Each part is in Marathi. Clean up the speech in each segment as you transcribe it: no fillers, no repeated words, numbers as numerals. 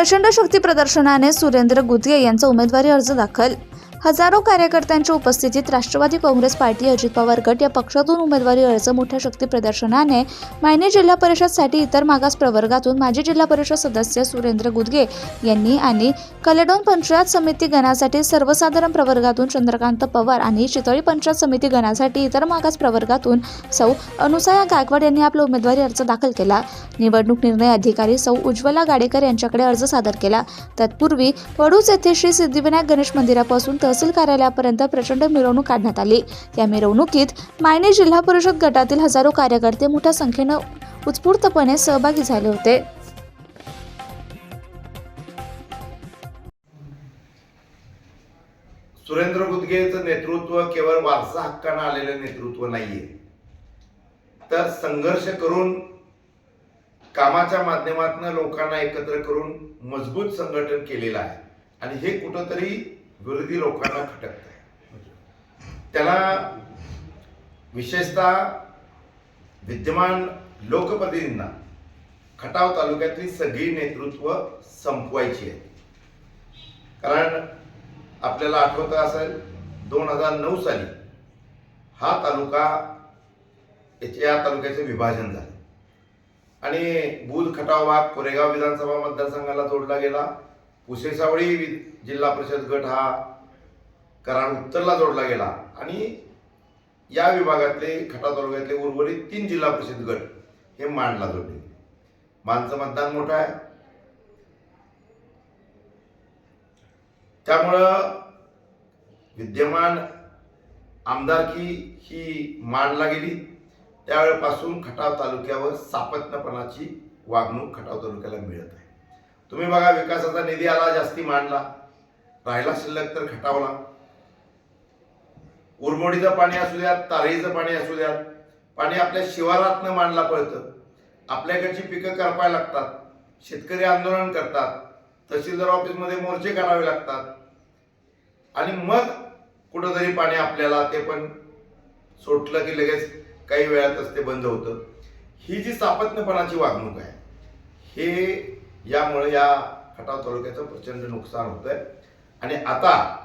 प्रचंड शक्ती प्रदर्शनाने सुरेंद्र गुदगे यांचा उमेदवारी अर्ज दाखल. हजारो कार्यकर्त्यांच्या उपस्थितीत राष्ट्रवादी काँग्रेस पार्टी अजित पवार गट या पक्षातून उमेदवारी अर्ज मोठ्या शक्ती प्रदर्शनाने मायनी जिल्हा परिषदसाठी इतर मागास प्रवर्गातून माजी जिल्हा परिषद सदस्य सुरेंद्र गुदगे यांनी आणि कलेडोन पंचायत समिती गणासाठी सर्वसाधारण प्रवर्गातून चंद्रकांत पवार आणि चितळी पंचायत समिती गणासाठी इतर मागास प्रवर्गातून सौ अनुसया गायकवाड यांनी आपला उमेदवारी अर्ज दाखल केला. निवडणूक निर्णय अधिकारी सौ उज्ज्वला गाडेकर यांच्याकडे अर्ज सादर केला. तत्पूर्वी वडूज येथे श्री सिद्धिविनायक गणेश मंदिरापासून तहसील कार्यालयापर्यंत प्रचंड मिरवणूक काढण्यात आली. या मिरवणुकीत मायनी जिल्हा परिषद गटातील हजारो कार्यकर्ते मोठ्या संख्येने उत्स्फूर्तपणे सहभागी झाले होते. सुरेंद्र गुदगेचं नेतृत्व केवळ वारसा हक्कानं आलेलं नेतृत्व नाहीये, तर संघर्ष करून कामाच्या माध्यमातून लोकांना एकत्र करून मजबूत संघटन केलेलं आहे आणि हे कुठंतरी विरोधी लोकांना खटकत आहे. त्याला विशेषतः विद्यमान लोकप्रतिनिधींना खटाव तालुक्यातली सगळी नेतृत्व संपवायची आहे. कारण आपल्याला आठवत असेल 2009 साली हा तालुका या तालुक्याचे विभाजन झाले आणि बुध खटाव भाग कोरेगाव विधानसभा मतदारसंघाला जोडला गेला. पुसेसावळी जिल्हा परिषद गट हा कराड उत्तरला जोडला गेला आणि या विभागातले खटाव तालुक्यातले उर्वरित 3 जिल्हा परिषद गट हे माणला जोडले. माणचं मतदान मोठं आहे, त्यामुळं विद्यमान आमदारकी ही मांडला गेली. त्यावेळेपासून खटाव तालुक्यावर सापत्नपणाची वागणूक खटाव तालुक्याला मिळत आहे. तुम्ही बघा, विकासाचा निधी आला, जास्ती मांडला, राहिला शिल्लक तर खटावला. उरमोडीचं पाणी असू द्यात, तारईचं पाणी असू द्यात, पाणी आपल्या शिवारातनं मांडला पडतं. आपल्याकडची पिकं करपायला लागतात, शेतकरी आंदोलन करतात, तहसीलदार ऑफिसमध्ये मोर्चे करावे लागतात आणि मग कुठंतरी पाणी आपल्याला ते पण सोडलं की लगेच काही वेळातच ते बंद होतं. ही जी सापत्नपणाची वागणूक आहे, हे यामुळे या खटाव तालुक्याचं प्रचंड नुकसान होतंय. आणि आता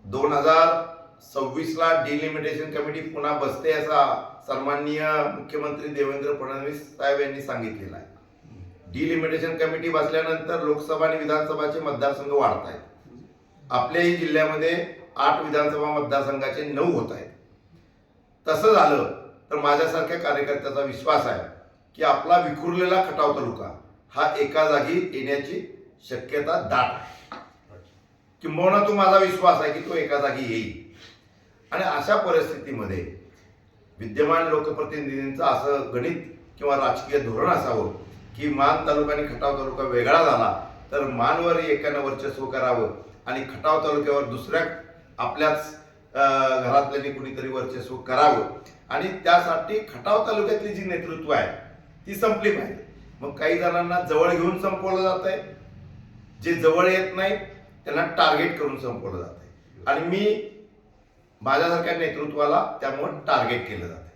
2026ला डिलिमिटेशन कमिटी पुन्हा बसते असा सन्माननीय मुख्यमंत्री देवेंद्र फडणवीस साहेब यांनी सांगितलेलं आहे. डिलिमिटेशन कमिटी बसल्यानंतर लोकसभा आणि विधानसभाचे मतदारसंघ वाढत आहेत. आपल्याही जिल्ह्यामध्ये 8 विधानसभा मतदारसंघाचे 9 होत आहेत. तसं झालं तर माझ्यासारख्या कार्यकर्त्याचा विश्वास आहे की आपला विखुरलेला खटाव तालुका हा एका जागी येण्याची शक्यता दाट आहे. किंबहुना तो माझा विश्वास आहे की तो एका जागी येईल. आणि अशा परिस्थितीमध्ये विद्यमान लोकप्रतिनिधींचं असं गणित किंवा राजकीय धोरण असावं की मान तालुका आणि खटाव तालुका वेगळा झाला तर मानवर एकानं वर्चस्व करावं आणि खटाव तालुक्यावर दुसऱ्या आपल्याच घरातल्यानी कुणीतरी वर्चस्व करावं आणि त्यासाठी खटाव तालुक्यातली जी नेतृत्व आहे ती संपली पाहिजे. मग काही जणांना जवळ घेऊन संपवलं जात आहे, जे जवळ येत नाहीत त्यांना टार्गेट करून संपवलं जात आहे आणि मी माझ्यासारख्या नेतृत्वाला त्यामुळे टार्गेट केलं जातं.